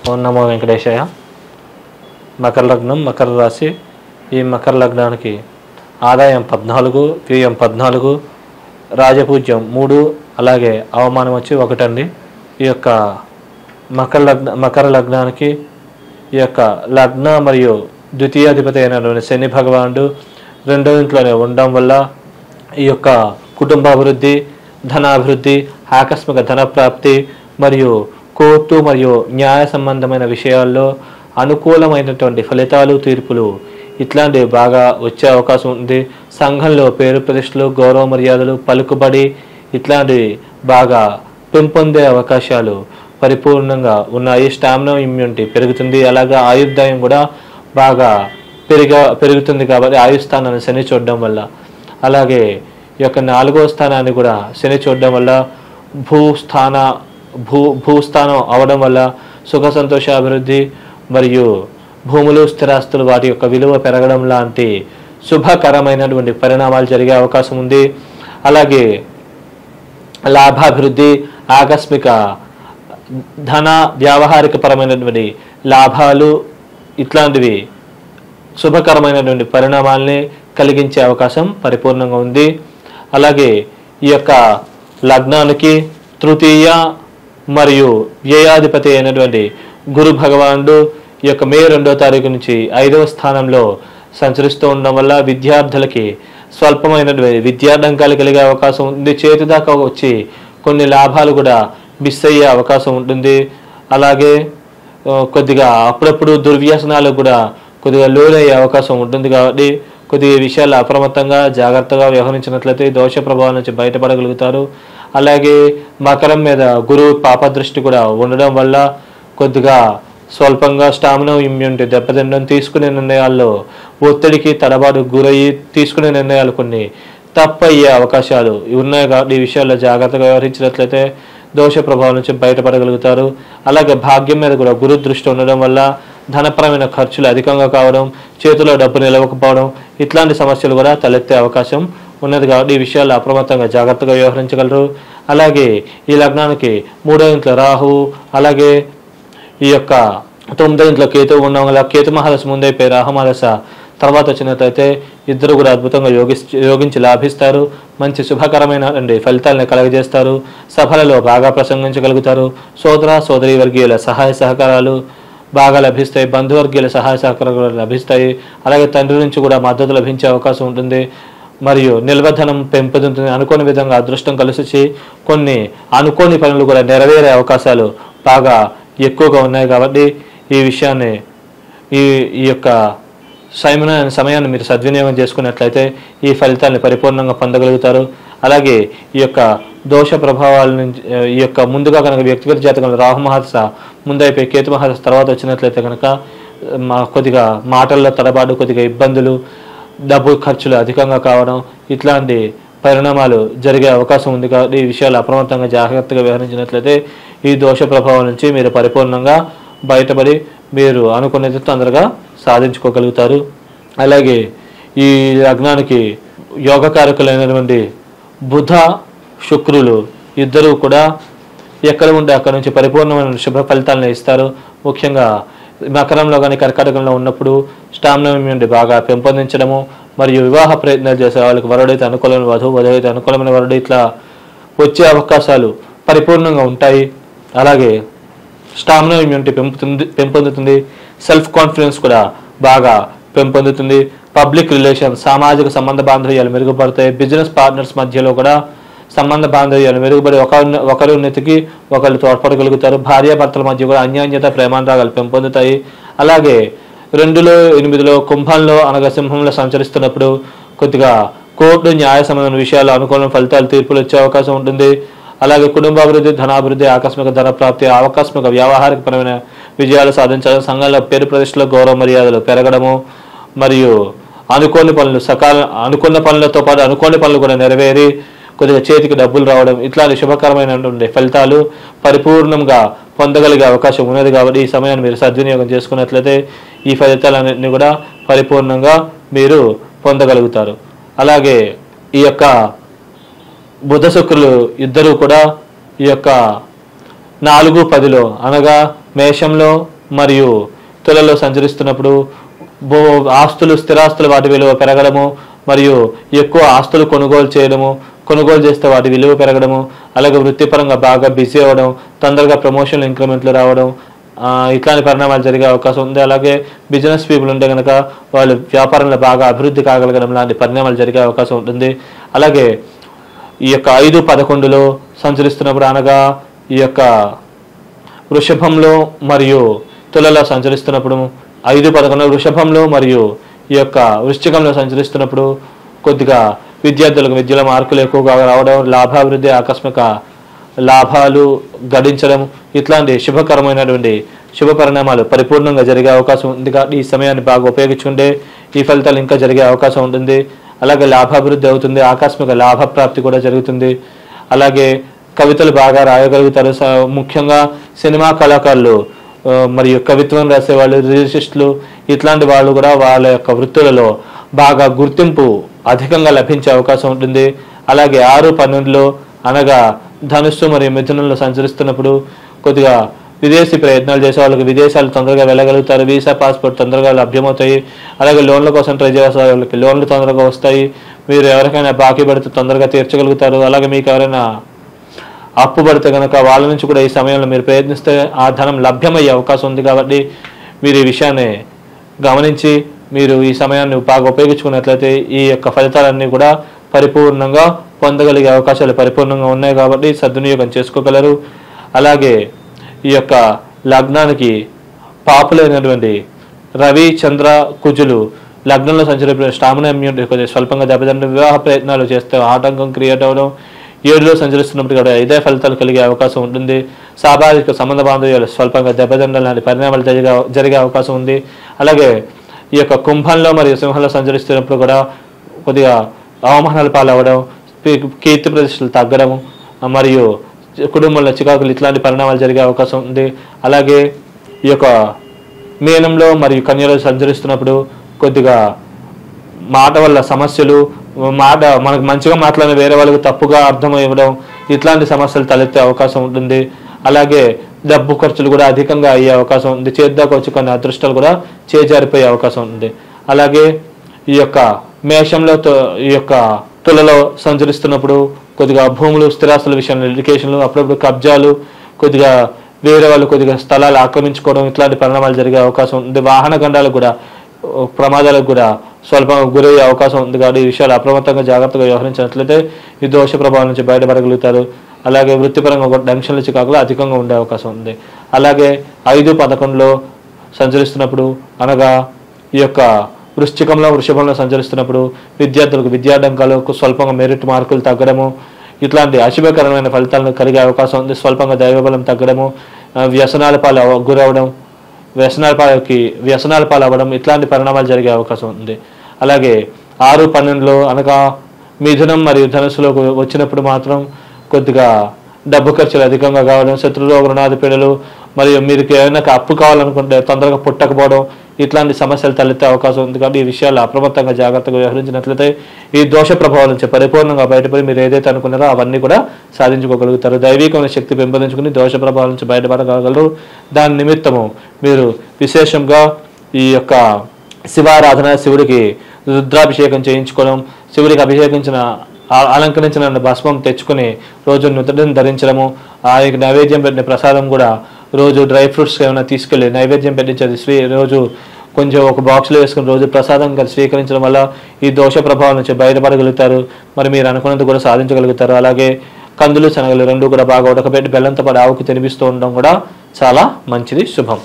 ఓం నమో వెంకటేశాయ. మకర లగ్నం, మకర రాశి. ఈ మకర లగ్నానికి ఆదాయం 14, వ్యయం 14, రాజపూజ్యం 3, అలాగే అవమానం వచ్చి 1 అండి. ఈ యొక్క మకర లగ్నానికి ఈ యొక్క లగ్న మరియు ద్వితీయాధిపతి అయినటువంటి శని భగవానుడు 2వ ఇంట్లోనే ఉండడం వల్ల ఈ యొక్క కుటుంబాభివృద్ధి, ధనాభివృద్ధి, ఆకస్మిక ధన ప్రాప్తి మరియు కోర్టు మరియు న్యాయ సంబంధమైన విషయాల్లో అనుకూలమైనటువంటి ఫలితాలు, తీర్పులు ఇట్లాంటివి బాగా వచ్చే అవకాశం ఉంది. సంఘంలో పేరు ప్రతిష్టలు, గౌరవ మర్యాదలు, పలుకుబడి ఇట్లాంటివి బాగా పెంపొందే అవకాశాలు పరిపూర్ణంగా ఉన్నాయి. స్టామినా, ఇమ్యూనిటీ పెరుగుతుంది. అలాగే ఆయుర్దాయం కూడా బాగా పెరుగుతుంది కాబట్టి ఆయుస్థానాన్ని శని చూడడం వల్ల, అలాగే ఈ యొక్క 4వ స్థానాన్ని కూడా శని చూడడం వల్ల భూస్థానం అవడం వల్ల సుఖ సంతోషాభివృద్ధి మరియు భూములు, స్థిరాస్తులు వాటి యొక్క విలువ పెరగడం లాంటి శుభకరమైనటువంటి పరిణామాలు జరిగే అవకాశం ఉంది. అలాగే లాభాభివృద్ధి, ఆకస్మిక ధన వ్యావహారిక పరమైనటువంటి లాభాలు ఇట్లాంటివి శుభకరమైనటువంటి పరిణామాలని కలిగించే అవకాశం పరిపూర్ణంగా ఉంది. అలాగే ఈ యొక్క లగ్నానికి తృతీయ మరియు వ్యయాధిపతి అయినటువంటి గురు భగవానుడు ఈ యొక్క మే 2వ తారీఖు నుంచి 5వ స్థానంలో సంచరిస్తూ ఉండడం వల్ల విద్యార్థులకి స్వల్పమైనటువంటి విద్యార్థంకాలు కలిగే అవకాశం ఉంది. చేతి దాకా వచ్చి కొన్ని లాభాలు కూడా మిస్ అయ్యే అవకాశం ఉంటుంది. అలాగే కొద్దిగా అప్పుడప్పుడు దుర్వ్యసనాలు కూడా కొద్దిగా లోనయ్యే అవకాశం ఉంటుంది. కాబట్టి కొద్దిగా విషయాలు అప్రమత్తంగా జాగ్రత్తగా వ్యవహరించినట్లయితే దోష ప్రభావం నుంచి బయటపడగలుగుతారు. అలాగే మకరం మీద గురువు పాపదృష్టి కూడా ఉండడం వల్ల కొద్దిగా స్వల్పంగా స్టామినా, ఇమ్యూనిటీ దెబ్బతినడం, తీసుకునే నిర్ణయాల్లో ఒత్తిడికి తడబాటు గురయ్యి తీసుకునే నిర్ణయాలు కొన్ని తప్పయ్యే అవకాశాలు ఉన్నాయి. కాబట్టి ఈ విషయాల్లో జాగ్రత్తగా వ్యవహరించినట్లయితే దోష ప్రభావం నుంచి బయటపడగలుగుతారు. అలాగే భాగ్యం మీద కూడా గురు దృష్టి ఉండడం వల్ల ధనపరమైన ఖర్చులు అధికంగా కావడం, చేతిలో డబ్బు నిలవకపోవడం ఇట్లాంటి సమస్యలు కూడా తలెత్తే అవకాశం ఉన్నది. కాబట్టి ఈ విషయాల్లో అప్రమత్తంగా జాగ్రత్తగా వ్యవహరించగలరు. అలాగే ఈ లగ్నానికి 3వ ఇంట్లో రాహువు, అలాగే ఈ యొక్క 9వ ఇంట్లో కేతువు ఉండడం వల్ల కేతు మహాదశ ముందైపోయి రాహు మహాదశ తర్వాత వచ్చినట్లయితే ఇద్దరు కూడా అద్భుతంగా యోగించి లాభిస్తారు. మంచి శుభకరమైన ఫలితాలను కలగజేస్తారు. సభలలో బాగా ప్రసంగించగలుగుతారు. సోదర సోదరి వర్గీయుల సహాయ సహకారాలు బాగా లభిస్తాయి. బంధువర్గీయుల సహాయ సహకారాలు లభిస్తాయి. అలాగే తండ్రి నుంచి కూడా మద్దతు లభించే అవకాశం ఉంటుంది. మరియు నిల్వధనం పెంపొందుతుంది. అనుకోని విధంగా అదృష్టం కలిసి కొన్ని అనుకోని పనులు కూడా నెరవేరే అవకాశాలు బాగా ఎక్కువగా ఉన్నాయి. కాబట్టి ఈ విషయాన్ని ఈ యొక్క సమయాన్ని మీరు సద్వినియోగం చేసుకున్నట్లయితే ఈ ఫలితాన్ని పరిపూర్ణంగా పొందగలుగుతారు. అలాగే ఈ యొక్క దోష ప్రభావాల నుంచి ఈ యొక్క ముందుగా కనుక వ్యక్తిగత జాతకంలో రాహు మహాదశ ముందైపోయి కేతు మహాదశ తర్వాత వచ్చినట్లయితే కనుక కొద్దిగా మాటల్లో తడబాటు, కొద్దిగా ఇబ్బందులు, డబ్బు ఖర్చులు అధికంగా కావడం ఇట్లాంటి పరిణామాలు జరిగే అవకాశం ఉంది. కాబట్టి ఈ విషయాలు అప్రమత్తంగా జాగ్రత్తగా వ్యవహరించినట్లయితే ఈ దోష ప్రభావం నుంచి మీరు పరిపూర్ణంగా బయటపడి మీరు అనుకునేది తొందరగా సాధించుకోగలుగుతారు. అలాగే ఈ లగ్నానికి యోగకారకులైనటువంటి బుధ, శుక్రులు ఇద్దరూ కూడా ఎక్కడ ఉంటే అక్కడ నుంచి పరిపూర్ణమైన శుభ ఫలితాలను ఇస్తారు. ముఖ్యంగా మకరంలో కానీ కర్కాటకంలో ఉన్నప్పుడు స్టామినా ఇమ్యూనిటీ బాగా పెంపొందించడము మరియు వివాహ ప్రయత్నాలు చేసే వాళ్ళకి వరుడైతే అనుకూలమైన వధువు, వధువైతే అనుకూలమైన వరుడు ఇట్లా వచ్చే అవకాశాలు పరిపూర్ణంగా ఉంటాయి. అలాగే స్టామినా ఇమ్యూనిటీ పెంపొందుతుంది. సెల్ఫ్ కాన్ఫిడెన్స్ కూడా బాగా పెంపొందుతుంది. పబ్లిక్ రిలేషన్, సామాజిక సంబంధ బాంధవ్యాలు మెరుగుపడతాయి. బిజినెస్ పార్ట్నర్స్ మధ్యలో కూడా సంబంధ బాంధవ్యాలు మెరుగుపడి ఒకరి ఉన్నతికి ఒకరు తోడ్పడగలుగుతారు. భార్యాభర్తల మధ్య కూడా అన్యోన్యత, ప్రేమానురాగాలు పెంపొందుతాయి. అలాగే 2లో 8లో కుంభంలో అనగా సింహంలో సంచరిస్తున్నప్పుడు కొద్దిగా కోర్టు, న్యాయ సంబంధమైన విషయాలు అనుకూల ఫలితాలు, తీర్పులు వచ్చే అవకాశం ఉంటుంది. అలాగే కుటుంబాభివృద్ధి, ధనాభివృద్ధి, ఆకస్మిక ధన ప్రాప్తి, ఆకస్మిక వ్యావహారికపరమైన విజయాలు సాధించడం, సంఘంలో పేరు ప్రతిష్టలు, గౌరవ మర్యాదలు పెరగడము మరియు అనుకోని పనులతో పాటు అనుకోని పనులు కూడా నెరవేరి కొద్దిగా చేతికి డబ్బులు రావడం ఇట్లాంటి శుభకరమైనటువంటి ఫలితాలు పరిపూర్ణంగా పొందగలిగే అవకాశం ఉన్నది. కాబట్టి ఈ సమయాన్ని మీరు సద్వినియోగం చేసుకున్నట్లయితే ఈ ఫలితాలన్నింటినీ కూడా పరిపూర్ణంగా మీరు పొందగలుగుతారు. అలాగే ఈ యొక్క బుధ శుక్రులు ఇద్దరూ కూడా ఈ యొక్క 4, 10లో అనగా మేషంలో మరియు తులలో సంచరిస్తున్నప్పుడు ఆస్తులు స్థిరాస్తులు వాటి విలువ పెరగడము మరియు ఎక్కువ ఆస్తులు కొనుగోలు చేయడము, కొనుగోలు చేస్తే వాటి విలువ పెరగడము, అలాగే వృత్తిపరంగా బాగా బిజీ అవ్వడం, తొందరగా ప్రమోషన్లు ఇంక్రిమెంట్లు రావడం, ఇట్లాంటి పరిణామాలు జరిగే అవకాశం ఉంది. అలాగే బిజినెస్ పీపుల్ ఉంటే కనుక వాళ్ళు వ్యాపారంలో బాగా అభివృద్ధి కాగలగడం లాంటి పరిణామాలు జరిగే అవకాశం ఉంటుంది. అలాగే ఈ యొక్క 5-11లో సంచరిస్తున్నప్పుడు అనగా ఈ యొక్క వృషభంలో మరియు తులలో సంచరిస్తున్నప్పుడు 5-11 వృషభంలో మరియు ఈ యొక్క వృశ్చికంలో సంచరిస్తున్నప్పుడు కొద్దిగా విద్యార్థులకు విద్యలో మార్కులు ఎక్కువగా రావడం, లాభాభివృద్ధి, ఆకస్మిక లాభాలు గడించడం ఇట్లాంటి శుభకరమైనటువంటి శుభ పరిణామాలు పరిపూర్ణంగా జరిగే అవకాశం ఉంది. కాబట్టి ఈ సమయాన్ని బాగా ఉపయోగించుకుంటే ఈ ఫలితాలు ఇంకా జరిగే అవకాశం ఉంటుంది. అలాగే లాభాభివృద్ధి అవుతుంది, ఆకస్మిక లాభ ప్రాప్తి కూడా జరుగుతుంది. అలాగే కవితలు బాగా రాయగలుగుతారు. ముఖ్యంగా సినిమా కళాకారులు మరియు కవిత్వం రాసేవాళ్ళు, రిజిస్టులు ఇట్లాంటి వాళ్ళు కూడా వాళ్ళ యొక్క వృత్తులలో బాగా గుర్తింపు అధికంగా లభించే అవకాశం ఉంటుంది. అలాగే 6-12లో అనగా ధనుస్సు మరియు మిథునంలో సంచరిస్తున్నప్పుడు కొద్దిగా విదేశీ ప్రయత్నాలు చేసే వాళ్ళకి విదేశాలు తొందరగా వెళ్ళగలుగుతారు, వీసా పాస్పోర్ట్ తొందరగా లభ్యమవుతాయి. అలాగే లోన్ల కోసం ట్రై చేసే వాళ్ళకి లోన్లు తొందరగా వస్తాయి. మీరు ఎవరికైనా బాకీ పడితే తొందరగా తీర్చగలుగుతారు. అలాగే మీకు ఎవరైనా అప్పు పడితే కనుక వాళ్ళ నుంచి కూడా ఈ సమయంలో మీరు ప్రయత్నిస్తే ఆ ధనం లభ్యమయ్యే అవకాశం ఉంది. కాబట్టి మీరు ఈ విషయాన్ని గమనించి మీరు ఈ సమయాన్ని బాగా ఉపయోగించుకున్నట్లయితే ఈ యొక్క ఫలితాలన్నీ కూడా పరిపూర్ణంగా పొందగలిగే అవకాశాలు పరిపూర్ణంగా ఉన్నాయి. కాబట్టి సద్వినియోగం చేసుకోగలరు. అలాగే ఈ యొక్క లగ్నానికి పాపులైనటువంటి రవి, చంద్ర, కుజులు లగ్నంలో సంచరించిన స్టామినా కొద్దిగా స్వల్పంగా దెబ్బతింటే వివాహ ప్రయత్నాలు చేస్తే ఆటంకం క్రియేట్ అవ్వడం, 7లో సంచరిస్తున్నప్పుడు కూడా ఇదే ఫలితాలు కలిగే అవకాశం ఉంటుంది. సామాజిక సంబంధ బాంధవ్యాలు స్వల్పంగా దెబ్బతిండడం లాంటి పరిణామాలు జరిగే అవకాశం ఉంది. అలాగే ఈ యొక్క కుంభంలో మరియు సింహంలో సంచరిస్తున్నప్పుడు కూడా కొద్దిగా అవమానాలు పాలవ్వడం, కీర్తి ప్రతిష్టలు తగ్గడం మరియు కుటుంబంలో చికాకులు ఇట్లాంటి పరిణామాలు జరిగే అవకాశం ఉంది. అలాగే ఈ యొక్క మీనంలో మరియు కన్యలో సంచరిస్తున్నప్పుడు కొద్దిగా మాట వల్ల సమస్యలు, మాట మనకు మంచిగా మాట్లాడిన వేరే వాళ్ళకి తప్పుగా అర్థం ఇవ్వడం ఇట్లాంటి సమస్యలు తలెత్తే అవకాశం ఉంటుంది. అలాగే డబ్బు ఖర్చులు కూడా అధికంగా అయ్యే అవకాశం ఉంది. చేద్దాకు వచ్చి కొన్ని అదృష్టాలు కూడా చేజారిపోయే అవకాశం ఉంది. అలాగే ఈ యొక్క మేషంలో ఈ యొక్క తులలో సంచరిస్తున్నప్పుడు కొద్దిగా భూములు, స్థిరాస్తుల విషయంలో ఎడ్యుకేషన్లు, అప్పుడప్పుడు కబ్జాలు, కొద్దిగా వేరే వాళ్ళు కొద్దిగా స్థలాలు ఆక్రమించుకోవడం ఇట్లాంటి పరిణామాలు జరిగే అవకాశం ఉంది. వాహన గండాలకు కూడా ప్రమాదాలకు కూడా స్వల్పంగా గురయ్యే అవకాశం ఉంది. కాబట్టి ఈ విషయాలు అప్రమత్తంగా జాగ్రత్తగా వ్యవహరించినట్లయితే ఈ దోష ప్రభావం నుంచి బయటపడగలుగుతారు. అలాగే వృత్తిపరంగా కూడా టెన్షన్లు చికాకులు అధికంగా ఉండే అవకాశం ఉంది. అలాగే 5-11లో సంచరిస్తున్నప్పుడు అనగా ఈ యొక్క వృశ్చికంలో వృషభంలో సంచరిస్తున్నప్పుడు విద్యార్థులకు విద్యార్థంకాలకు స్వల్పంగా మెరిట్ మార్కులు తగ్గడము ఇట్లాంటి అశుభకరమైన ఫలితాలను కలిగే అవకాశం ఉంది. స్వల్పంగా దైవబలం తగ్గడము, వ్యసనాల పాలు గురవడం, వ్యసనాల పాలవ్వడం ఇట్లాంటి పరిణామాలు జరిగే అవకాశం ఉంది. అలాగే 6-12లో అనగా మిథునం మరియు ధనుసులోకి వచ్చినప్పుడు మాత్రం కొద్దిగా డబ్బు ఖర్చులు అధికంగా కావడం, శత్రురోగ రుణాది పీడలు మరియు మీరు ఏమైనా అప్పు కావాలనుకుంటే తొందరగా పుట్టకపోవడం ఇట్లాంటి సమస్యలు తలెత్తే అవకాశం ఉంది. కాబట్టి ఈ విషయాలు అప్రమత్తంగా జాగ్రత్తగా వ్యవహరించినట్లయితే ఈ దోష ప్రభావం నుంచి పరిపూర్ణంగా బయటపడి మీరు ఏదైతే అనుకున్నారో అవన్నీ కూడా సాధించుకోగలుగుతారు. దైవికమైన శక్తి పెంపొందించుకుని దోష ప్రభావం నుంచి బయటపడగలరు. దాని నిమిత్తము మీరు విశేషంగా ఈ యొక్క శివారాధన, శివుడికి రుద్రాభిషేకం చేయించుకోవడం, శివుడికి అలంకరించిన భస్మం తెచ్చుకుని రోజు నుదుటిని ధరించడము, ఆయనకి నైవేద్యం పెట్టిన ప్రసాదం కూడా రోజు డ్రై ఫ్రూట్స్ ఏమైనా తీసుకెళ్ళి నైవేద్యం పెట్టించేది రోజు కొంచెం ఒక బాక్స్లో వేసుకుని రోజు ప్రసాదంగా స్వీకరించడం వల్ల ఈ దోష ప్రభావం నుంచి బయటపడగలుగుతారు. మరి మీరు అనుకున్నది కూడా సాధించగలుగుతారు. అలాగే కందులు, శనగలు 2 కూడా బాగా ఉడకబెట్టి బెల్లంతో పాటు ఆవుకి తినిపిస్తూ ఉండడం కూడా చాలా మంచిది, శుభం.